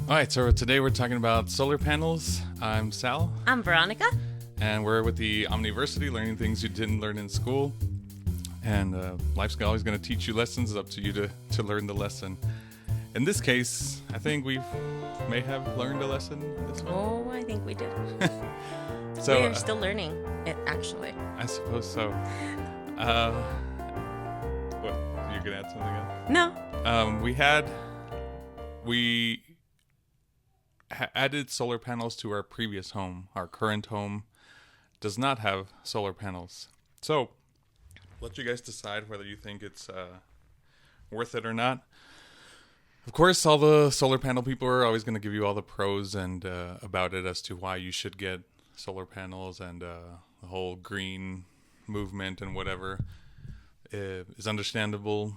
All right, so today we're talking about solar panels. I'm Sal, I'm Veronica. and we're with the Omni-Versal, learning things you didn't learn in school. And life's always going to teach you lessons. It's up to you to learn the lesson. In this case, I think we may have learned a lesson in this one. Oh, I think we did. So We're still learning it, actually. I suppose so. What? You're going to add something else? No. We added solar panels to our previous home. Our current home does not have solar panels. So, let you guys decide whether you think it's worth it or not. Of course, all the solar panel people are always going to give you all the pros and about it as to why you should get solar panels, and the whole green movement and whatever is understandable,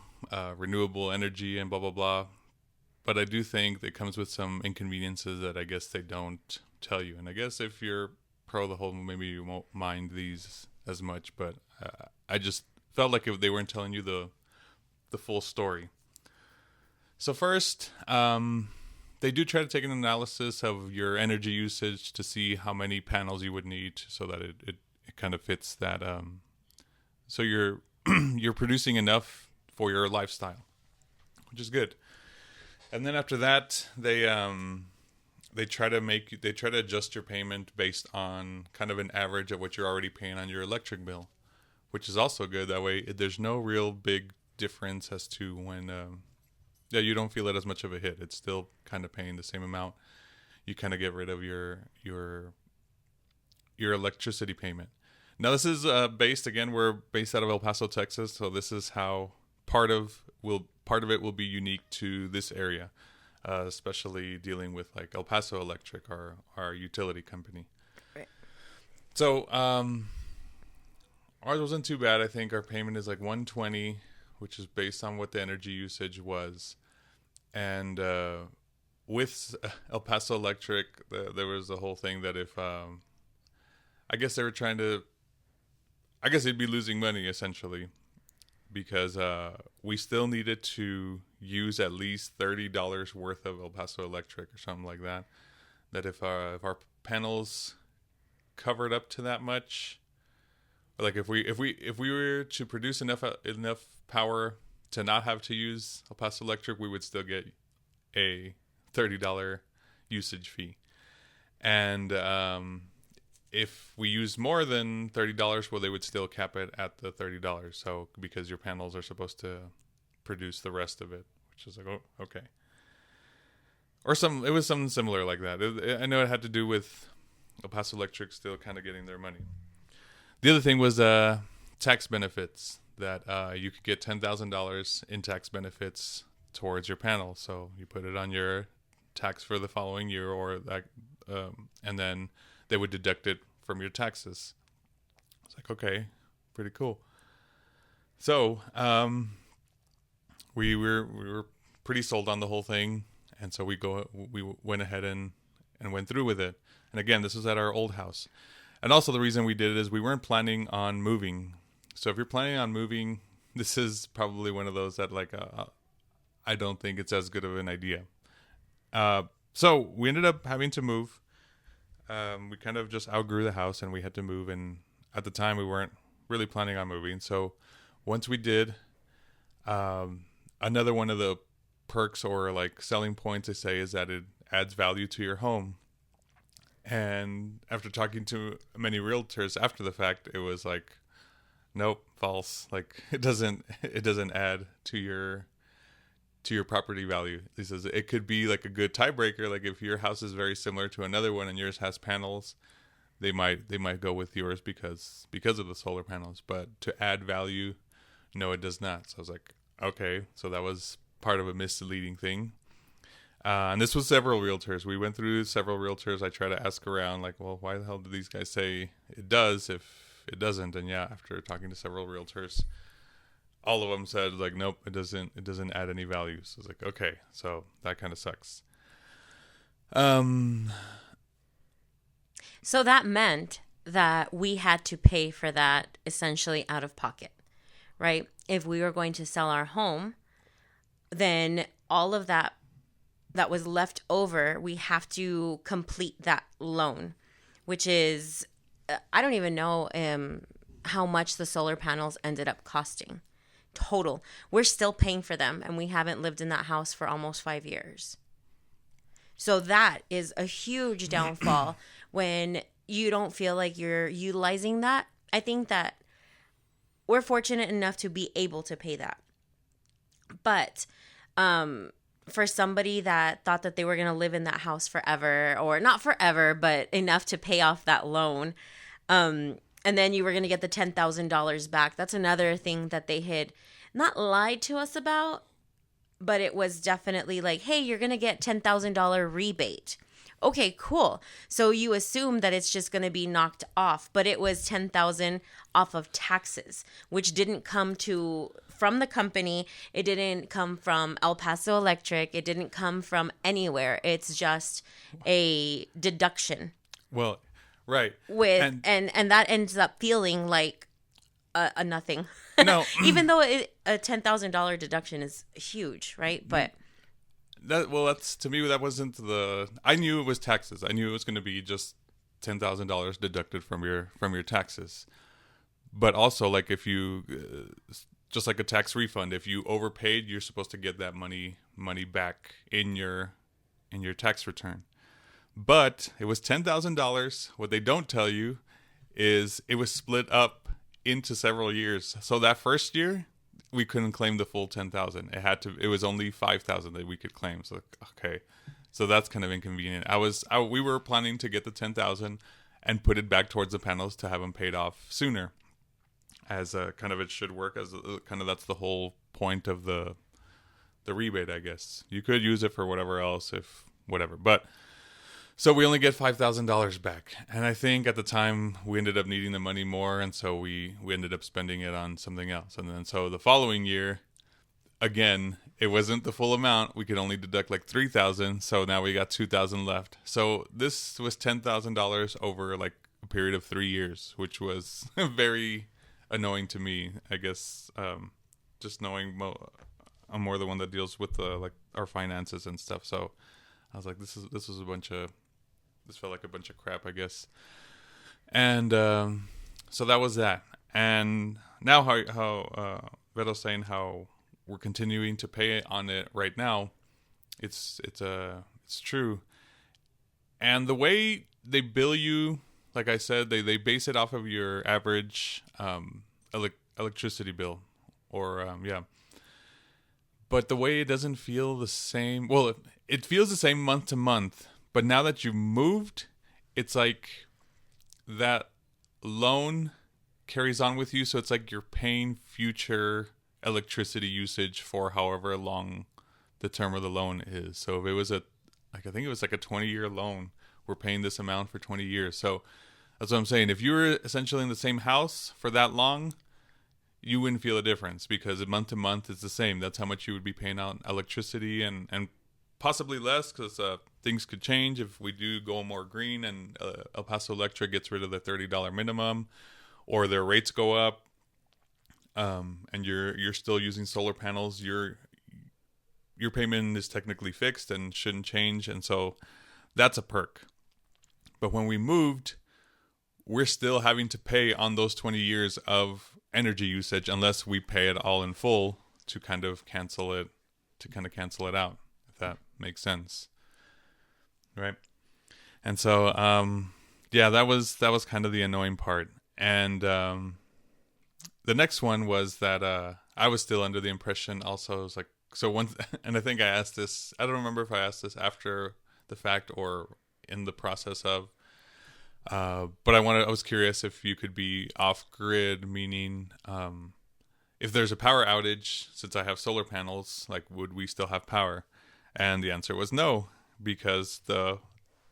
renewable energy and blah, blah, blah. But I do think it comes with some inconveniences that I guess they don't tell you. And I guess if you're pro the whole, maybe you won't mind these as much. But I just felt like they weren't telling you the full story. So first, they do try to take an analysis of your energy usage to see how many panels you would need so that it kind of fits that. So you're you're producing enough for your lifestyle, which is good. And then after that, they try to adjust your payment based on kind of an average of what you're already paying on your electric bill, which is also good. That way, there's no real big difference as to when, you don't feel it as much of a hit. It's still kind of paying the same amount. You kind of get rid of your electricity payment. Now, this is we're based out of El Paso, Texas, so this is how part of it will be unique to this area, especially dealing with like El Paso Electric, our utility company. Right. So ours wasn't too bad. I think our payment is like $120, which is based on what the energy usage was. And with El Paso Electric, there was the whole thing that if I guess they were trying to, I guess they'd be losing money essentially, because we still needed to use at least $30 worth of El Paso Electric or something like that. That if our panels covered up to that much, like if we were to produce enough power to not have to use El Paso Electric, we would still get a $30 usage fee. And if we use more than $30, well, they would still cap it at the $30. So because your panels are supposed to produce the rest of it, which is like, oh, okay. Or it was something similar like that. I know it had to do with El Paso Electric still kind of getting their money. The other thing was tax benefits, that you could get $10,000 in tax benefits towards your panel. So you put it on your tax for the following year, or that, and then they would deduct it from your taxes. It's like, okay, pretty cool. So we were pretty sold on the whole thing, and so we went ahead and went through with it. And again, this was at our old house. And also the reason we did it is we weren't planning on moving. So if you're planning on moving, this is probably one of those that I don't think it's as good of an idea. So we ended up having to move. We kind of just outgrew the house and we had to move. And at the time we weren't really planning on moving. So once we did, another one of the perks or like selling points they say is that it adds value to your home. And after talking to many realtors after the fact, it was like, nope, false. Like it doesn't add to your property value. He says it could be like a good tiebreaker. Like if your house is very similar to another one and yours has panels, they might go with yours because of the solar panels. But to add value, no, it does not. So I was like, okay, so that was part of a misleading thing. And this was several realtors. We went through several realtors. I tried to ask around, like, well, why the hell did these guys say it does if it doesn't? And yeah, after talking to several realtors, all of them said, like, nope, it doesn't add any value. So I was like, okay, so that kind of sucks. So that meant that we had to pay for that essentially out of pocket, right? If we were going to sell our home, then all of that that was left over, we have to complete that loan, which is, I don't even know how much the solar panels ended up costing total. We're still paying for them, and we haven't lived in that house for almost 5 years. So that is a huge downfall when you don't feel like you're utilizing that. I think that we're fortunate enough to be able to pay that. But for somebody that thought that they were going to live in that house forever, or not forever, but enough to pay off that loan, and then you were going to get the $10,000 back, that's another thing that they had not lied to us about, but it was definitely like, hey, you're going to get $10,000 rebate. Okay, cool. So you assume that it's just going to be knocked off, but it was $10,000 off of taxes, which didn't come from the company. It didn't come from El Paso Electric. It didn't come from anywhere. It's just a deduction. Well, right. And that ends up feeling like a nothing. No. Even though a $10,000 deduction is huge, right? But that's, to me, that wasn't I knew it was taxes. I knew it was going to be just $10,000 deducted from your taxes. But also, like, if you just like a tax refund, if you overpaid, you're supposed to get that money back in your tax return. But it was $10,000. What they don't tell you is it was split up into several years. So that first year, we couldn't claim the full 10,000. It was only 5,000 that we could claim. So, okay. So that's kind of inconvenient. We were planning to get the 10,000 and put it back towards the panels to have them paid off sooner, as kind of it should work, as kind of that's the whole point of the rebate, I guess. You could use it for whatever else, but so we only get $5,000 back. And I think at the time we ended up needing the money more, and so we ended up spending it on something else. And then so the following year, again, it wasn't the full amount. We could only deduct like $3,000, so now we got $2,000 left. So this was $10,000 over like a period of 3 years, which was very annoying to me, I guess. Just knowing I'm more the one that deals with like our finances and stuff. So I was like, this felt like a bunch of crap, I guess. And so that was that. And now how Veto's saying how we're continuing to pay on it right now, it's true. And the way they bill you, like I said, they base it off of your average electricity bill, or yeah. But the way it doesn't feel the same. Well, it feels the same month to month. But now that you've moved, it's like that loan carries on with you. So it's like you're paying future electricity usage for however long the term of the loan is. So if it was I think it was like a 20-year loan, we're paying this amount for 20 years. So that's what I'm saying. If you were essentially in the same house for that long, you wouldn't feel a difference, because month to month it's the same. That's how much you would be paying out electricity, and possibly less, because things could change if we do go more green and El Paso Electric gets rid of the $30 minimum, or their rates go up, and you're still using solar panels. Your payment is technically fixed and shouldn't change, and so that's a perk. But when we moved, we're still having to pay on those 20 years of energy usage, unless we pay it all in full to kind of cancel it out, if that makes sense, right? And so yeah, that was kind of the annoying part. And the next one was that I was still under the impression also, it was like, so once, and I think I asked this, I don't remember if I asked this after the fact or in the process of, but I was curious if you could be off grid, meaning if there's a power outage, since I have solar panels, like, would we still have power? And the answer was no, because the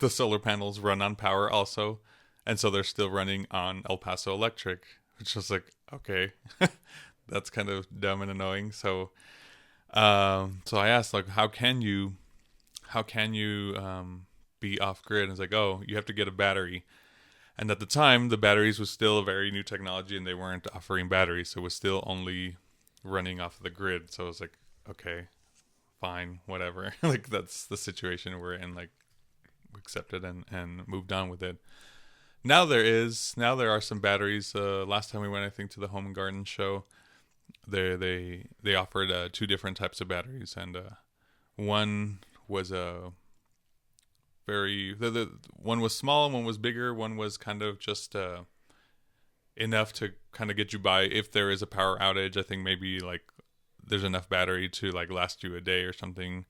solar panels run on power also, and so they're still running on El Paso Electric, which was like, okay, that's kind of dumb and annoying. So I asked, like, how can you be off grid? And it's like, oh, you have to get a battery. And at the time, the batteries was still a very new technology, and they weren't offering batteries, so it was still only running off of the grid. So I was like, okay, fine, whatever. Like that's the situation we're in. Like we accepted and moved on with it. Now there are some batteries. Last time we went, I think, to the Home and Garden show, they offered two different types of batteries, and one was a the one was small and one was bigger. One was kind of just enough to kind of get you by if there is a power outage. I think maybe like there's enough battery to like last you a day or something,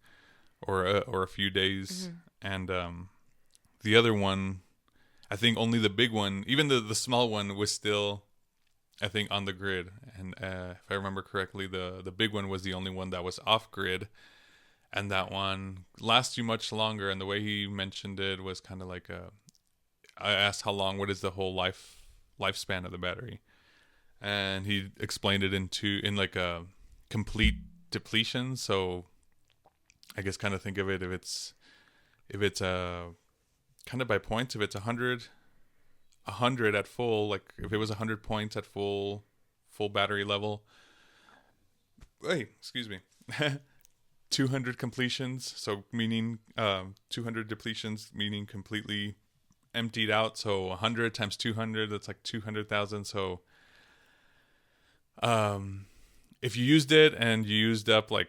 or a few days. And the other one, I think only the big one, even the small one, was still, I think, on the grid. And if I remember correctly, the big one was the only one that was off grid, and that one lasts you much longer. And the way he mentioned it was kind of like I asked how long, what is the whole lifespan of the battery, and he explained it in like a complete depletion. So I guess kind of think of it, if it's kind of by points, if it's 100 at full, like if it was 100 points at full battery level, wait, excuse me, 200 completions, so meaning 200 depletions, meaning completely emptied out. So 100 times 200, that's like 200,000. So if you used it and you used up like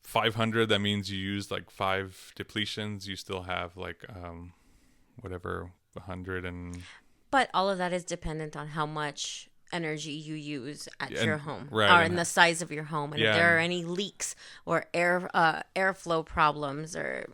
500, that means you used like 5 depletions. You still have like whatever, 100. And but all of that is dependent on how much energy you use at your home, right, or in the size of your home, and if there are any leaks or airflow problems, or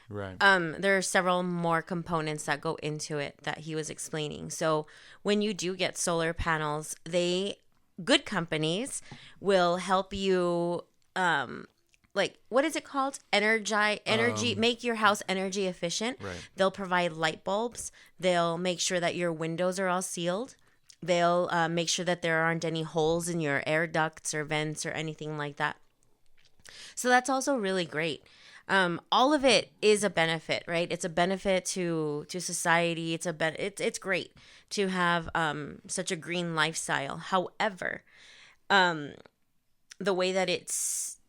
right. There are several more components that go into it that he was explaining. So when you do get solar panels, good companies will help you, like, what is it called? Energy, make your house energy efficient. Right. They'll provide light bulbs. They'll make sure that your windows are all sealed. They'll make sure that there aren't any holes in your air ducts or vents or anything like that. So that's also really great. All of it is a benefit, right? It's a benefit to society. It's great to have such a green lifestyle. However, the way that it's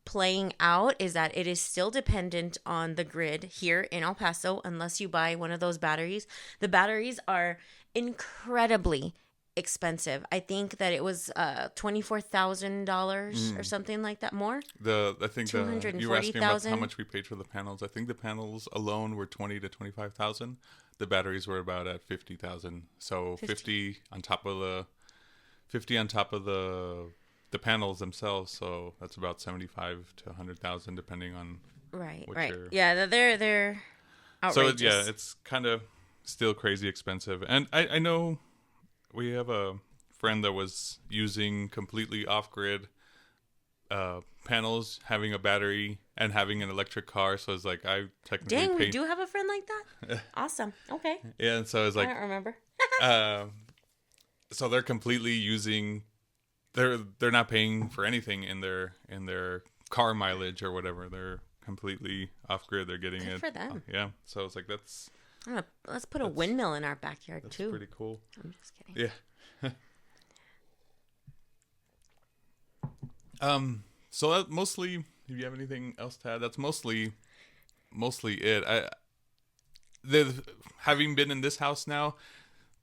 playing out is that it is still dependent on the grid here in El Paso, unless you buy one of those batteries. The batteries are incredibly expensive. I think that it was $24,000 or something like that. More. I think you were asking about how much we paid for the panels. I think the panels alone were 20 to 25,000. The batteries were about at 50,000. So 50 on top of the panels themselves. So that's about 75 to 100,000, depending on right. Yeah, they're outrageous. So it's kind of still crazy expensive. And I know we have a friend that was using completely off-grid panels, having a battery and having an electric car. So it's like I technically we do have a friend like that? Awesome. Okay. Yeah, and so it's like I don't remember. so they're completely using, they're not paying for anything in their car mileage or whatever. They're completely off-grid. They're getting Good it. for them. Yeah. So it's like let's put a windmill in our backyard that's too. Pretty cool. I'm just kidding. Yeah. So that mostly, if you have anything else to add, that's mostly it. Having been in this house now,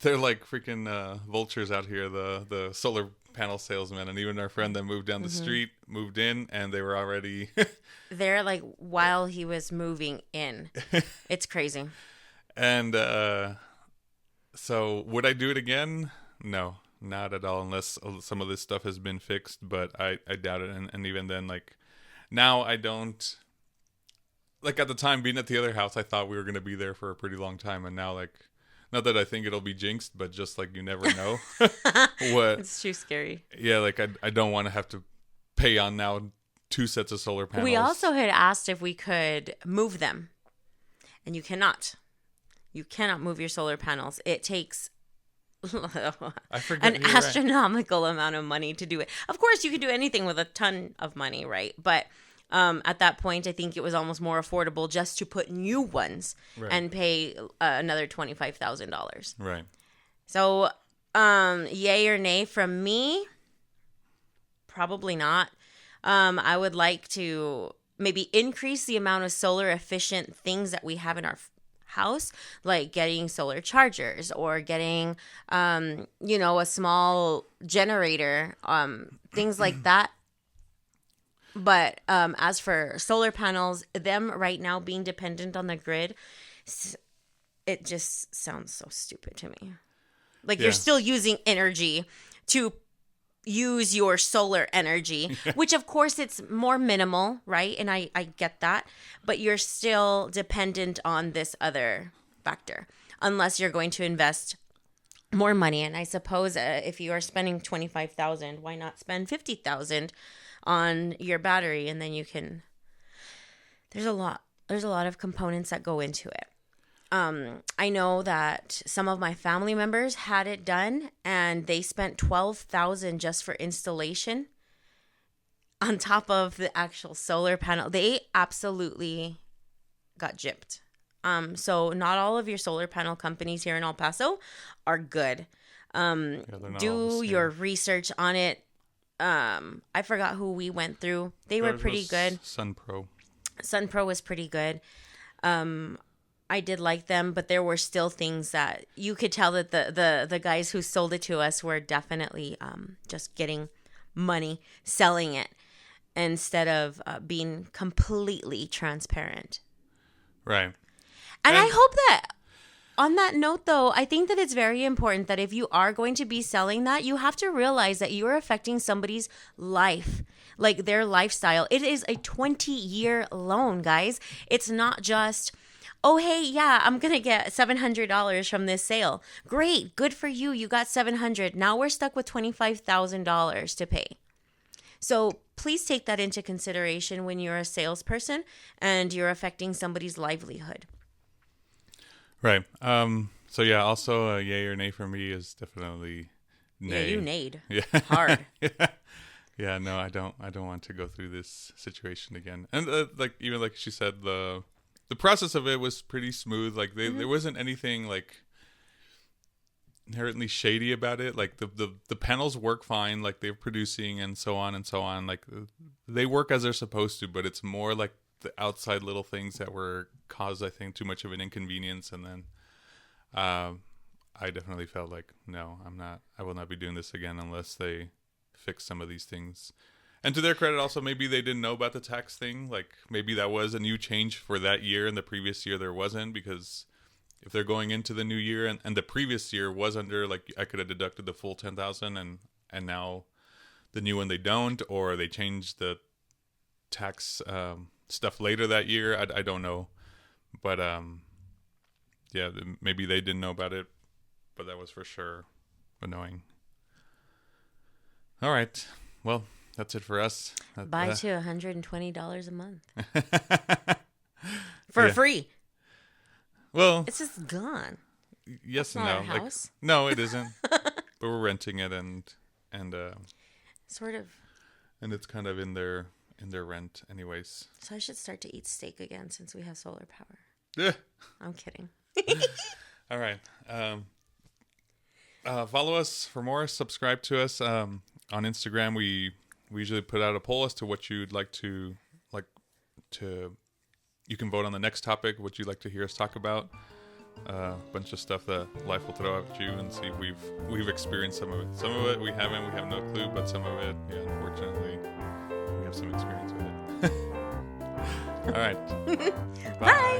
they're like freaking vultures out here, the solar panel salesmen, and even our friend that moved down the street moved in, and they were already they're like, while he was moving in. It's crazy. And so would I do it again? No, not at all, unless some of this stuff has been fixed, but I doubt it. And even then, like, now I don't, like, at the time being at the other house, I thought we were going to be there for a pretty long time. And now, like, not that I think it'll be jinxed, but just like, you never know what. It's too scary. Yeah. Like I don't want to have to pay on now 2 sets of solar panels. We also had asked if we could move them, and you cannot. You cannot move your solar panels. It takes an astronomical amount of money to do it. Of course, you can do anything with a ton of money, right? But at that point, I think it was almost more affordable just to put new ones and pay another $25,000. Right. So, yay or nay from me? Probably not. I would like to maybe increase the amount of solar efficient things that we have in our house, like getting solar chargers or getting, a small generator, things like that. But as for solar panels, them right now being dependent on the grid, it just sounds so stupid to me. Like you're still using energy to use your solar energy, which of course it's more minimal, right? And I get that, but you're still dependent on this other factor unless you're going to invest more money. And I suppose if you are spending $25,000, why not spend $50,000 on your battery? And then you can, there's a lot of components that go into it. I know that some of my family members had it done and they spent $12,000 just for installation on top of the actual solar panel. They absolutely got gypped. So not all of your solar panel companies here in El Paso are good. Do your research on it. I forgot who we went through. They were pretty good. SunPro was pretty good. I did like them, but there were still things that you could tell that the guys who sold it to us were definitely just getting money selling it instead of being completely transparent. Right. And I hope that on that note, though, I think that it's very important that if you are going to be selling that, you have to realize that you are affecting somebody's life, like their lifestyle. It is a 20-year loan, guys. It's not just, oh, hey, yeah, I'm going to get $700 from this sale. Great. Good for you. You got $700. Now we're stuck with $25,000 to pay. So please take that into consideration when you're a salesperson and you're affecting somebody's livelihood. Right. So yeah, also yay or nay for me is definitely nay. Yeah, you nayed. Yeah. Hard. Yeah, no, I don't want to go through this situation again. And even like she said, the process of it was pretty smooth. Like there wasn't anything like inherently shady about it. Like the panels work fine, like they're producing and so on and so on. Like they work as they're supposed to, but it's more like the outside little things that were caused, I think, too much of an inconvenience. And then I definitely felt like, no, I will not be doing this again unless they fix some of these things. And to their credit also, maybe they didn't know about the tax thing. Like maybe that was a new change for that year and the previous year there wasn't, because if they're going into the new year and the previous year was under, like I could have deducted the full 10,000 and now the new one they don't, or they changed the tax stuff later that year. I don't know, but yeah, maybe they didn't know about it, but that was for sure annoying. All right, well, that's it for us. Buy to $120 a month for free. Well, it's just gone. Yes and and no. Our house. No, it isn't. But we're renting it and sort of. And it's kind of in their rent anyways. So I should start to eat steak again since we have solar power. Yeah. I'm kidding. All right. Follow us for more. Subscribe to us on Instagram. We usually put out a poll as to what you'd like to. You can vote on the next topic, what you'd like to hear us talk about. A bunch of stuff that life will throw at you, and see if we've experienced some of it. Some of it we haven't. We have no clue, but some of it, yeah, unfortunately, we have some experience with it. All right. Bye.